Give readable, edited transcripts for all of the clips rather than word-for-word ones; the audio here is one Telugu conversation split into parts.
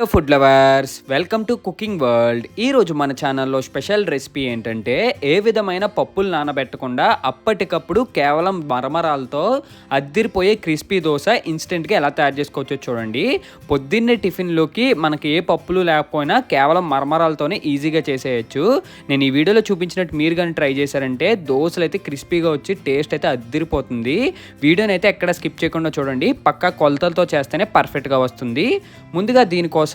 Hello food lovers, welcome to cooking world. ఈరోజు మన ఛానల్లో స్పెషల్ రెసిపీ ఏంటంటే ఏ విధమైన పప్పులు నానబెట్టకుండా అప్పటికప్పుడు కేవలం మరమరాలతో అద్దిరిపోయే క్రిస్పీ దోశ ఇన్స్టెంట్గా ఎలా తయారు చేసుకోవచ్చో చూడండి. పొద్దున్నే టిఫిన్లోకి మనకి ఏ పప్పులు లేకపోయినా కేవలం మరమరాలతోనే ఈజీగా చేసేయచ్చు. నేను ఈ వీడియోలో చూపించినట్టు మీరు కానీ ట్రై చేశారంటే దోశలు అయితే క్రిస్పీగా వచ్చి టేస్ట్ అయితే అద్దిరిపోతుంది. వీడియోని అయితే ఎక్కడ స్కిప్ చేయకుండా చూడండి, పక్కా కొలతలతో చేస్తేనే పర్ఫెక్ట్గా వస్తుంది. ముందుగా దీనికోసం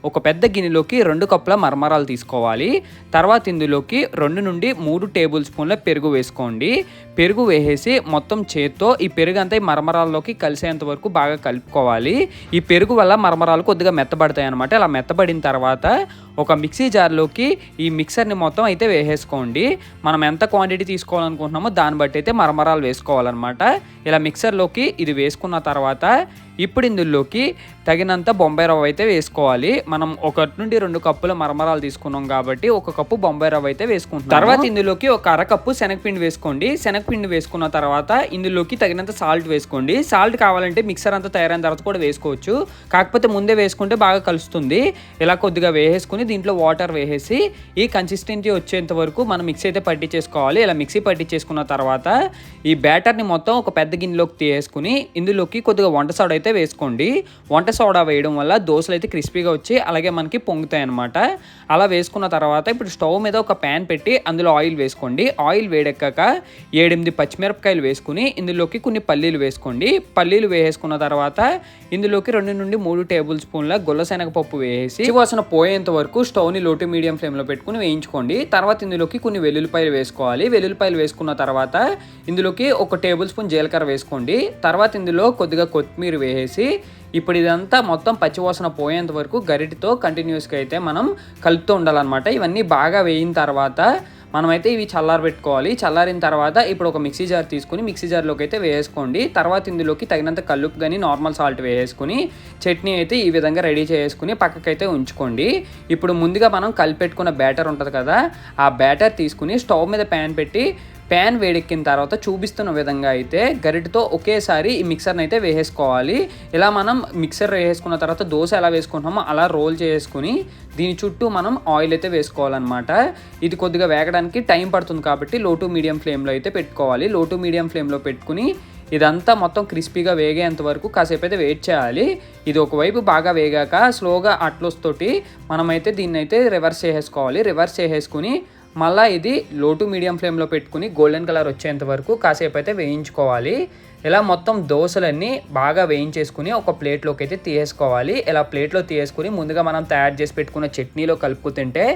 ఒక పెద్ద గిన్నెలోకి 2 కప్పుల మరమరాలు తీసుకోవాలి. తర్వాత ఇందులోకి 2 నుండి 3 టేబుల్ స్పూన్ల పెరుగు వేసుకోండి. పెరుగు వేసేసి మొత్తం చేత్తో ఈ పెరుగు అంతా ఈ మరమరాల్లోకి కలిసేంత వరకు బాగా కలుపుకోవాలి. ఈ పెరుగు వల్ల మరమరాలు కొద్దిగా మెత్తబడతాయి అన్నమాట. ఇలా మెత్తబడిన తర్వాత ఒక మిక్సీ జార్లోకి ఈ మిక్సర్ని మొత్తం అయితే వేసేసుకోండి. మనం ఎంత క్వాంటిటీ తీసుకోవాలనుకుంటున్నామో దాన్ని బట్టి అయితే మరమరాలు వేసుకోవాలన్నమాట. ఇలా మిక్సర్లోకి ఇది వేసుకున్న తర్వాత ఇప్పుడు ఇందులోకి తగినంత బొంబాయి రవ్వ అయితే వేసుకోవాలి. మనం 1 నుండి 2 కప్పుల మరమరాలు తీసుకున్నాం కాబట్టి 1 కప్పు బొంబాయి రవ్వ అయితే వేసుకుంటాం. తర్వాత ఇందులోకి ఒక అరకప్పు శనగపిండి వేసుకోండి. శనగపిండి వేసుకున్న తర్వాత ఇందులోకి తగినంత సాల్ట్ వేసుకోండి. సాల్ట్ కావాలంటే మిక్సర్ అంతా తయారైన తర్వాత కూడా వేసుకోవచ్చు, కాకపోతే ముందే వేసుకుంటే బాగా కలుస్తుంది. ఇలా కొద్దిగా వేసేసుకుని దీంట్లో వాటర్ వేసేసి ఈ కన్సిస్టెన్సీ వచ్చేంత వరకు మనం మిక్సీ అయితే పట్టించేసుకోవాలి. ఇలా మిక్సీ పట్టించేసుకున్న తర్వాత ఈ బ్యాటర్ని మొత్తం ఒక పెద్ద గిన్నెలోకి తీసేసుకుని ఇందులోకి కొద్దిగా వంట సోడా అయితే వేసుకోండి. వంట సోడా వేయడం వల్ల దోశలు అయితే క్రిస్పీగా వచ్చి అలాగే మనకి పొంగుతాయి అన్నమాట. అలా వేసుకున్న తర్వాత ఇప్పుడు స్టవ్ మీద ఒక ప్యాన్ పెట్టి అందులో ఆయిల్ వేసుకోండి. ఆయిల్ వేడెక్కాక 7-8 పచ్చిమిరపకాయలు వేసుకుని ఇందులోకి కొన్ని పల్లీలు వేసుకోండి. పల్లీలు వేసుకున్న తర్వాత ఇందులోకి 2 నుండి 3 టేబుల్ స్పూన్ల గొల్లశనగపప్పు వేసి వాసన పోయేంత వరకు స్టవ్ని లో టు మీడియం ఫ్లేమ్లో పెట్టుకుని వేయించుకోండి. తర్వాత ఇందులోకి కొన్ని వెల్లుల్లిపాయలు వేసుకోవాలి. వెల్లుల్లిపాయలు వేసుకున్న తర్వాత ఇందులోకి 1 టేబుల్ స్పూన్ జీలకర్ర వేసుకోండి. తర్వాత ఇందులో కొద్దిగా కొత్తిమీర వేసి ఇప్పుడు ఇదంతా మొత్తం పచ్చివాసన పోయేంత వరకు గరిటెతో కంటిన్యూస్గా అయితే మనం కలుపుతూ ఉండాలన్నమాట. ఇవన్నీ బాగా వేయిన తర్వాత మనమైతే ఇవి చల్లారబెట్టుకోవాలి. చల్లారిన తర్వాత ఇప్పుడు ఒక మిక్సీ జార్ తీసుకుని మిక్సీ జార్లోకి అయితే వేసుకోండి. తర్వాత ఇందులోకి తగినంత కల్లుపు కానీ నార్మల్ సాల్ట్ వేసుకుని చట్నీ అయితే ఈ విధంగా రెడీ చేసుకుని పక్కకైతే ఉంచుకోండి. ఇప్పుడు ముందుగా మనం కలిపెట్టుకున్న బ్యాటర్ ఉంటుంది కదా, ఆ బ్యాటర్ తీసుకుని స్టవ్ మీద ప్యాన్ పెట్టి ప్యాన్ వేడెక్కిన తర్వాత చూపిస్తున్న విధంగా అయితే గరిటెతో ఒకేసారి ఈ మిక్సర్ని అయితే వేసేసుకోవాలి. ఇలా మనం మిక్సర్ వేసుకున్న తర్వాత దోశ ఎలా వేసుకుంటామో అలా రోల్ చేసుకుని దీని చుట్టూ మనం ఆయిల్ అయితే వేసుకోవాలన్నమాట. ఇది కొద్దిగా వేగడానికి టైం పడుతుంది కాబట్టి లో టు మీడియం ఫ్లేమ్లో అయితే పెట్టుకోవాలి. లో టు మీడియం ఫ్లేమ్లో పెట్టుకుని ఇదంతా మొత్తం క్రిస్పీగా వేగేంత వరకు కాసేపు అయితే వెయిట్ చేయాలి. ఇది ఒకవైపు బాగా వేగాక స్లోగా అట్లొస్తోటి మనమైతే దీన్ని అయితే రివర్స్ చేసేసుకోవాలి. రివర్స్ చేసేసుకుని మళ్ళీ ఇది లో టు మీడియం ఫ్లేమ్లో పెట్టుకుని గోల్డెన్ కలర్ వచ్చేంత వరకు కాసేపు అయితే వేయించుకోవాలి. ఇలా మొత్తం దోశలన్నీ బాగా వేయించేసుకుని ఒక ప్లేట్లోకి అయితే తీసేసుకోవాలి. ఇలా ప్లేట్లో తీసేసుకుని ముందుగా మనం తయారు చేసి పెట్టుకున్న చట్నీలో కలుపుకు తింటే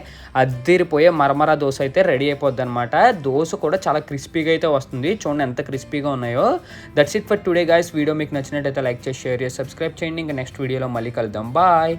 అద్దిరిపోయే మరమరా దోశ అయితే రెడీ అయిపోద్ది అనమాట. దోశ కూడా చాలా క్రిస్పీగా అయితే వస్తుంది. చూడండి ఎంత క్రిస్పీగా ఉన్నాయో. That's it for today guys. Video మీకు నచ్చినట్టయితే లైక్ చేసి షేర్ చేసి సబ్స్క్రైబ్ చేయండి. ఇంకా నెక్స్ట్ వీడియోలో మళ్ళీ కలుద్దాం. బాయ్.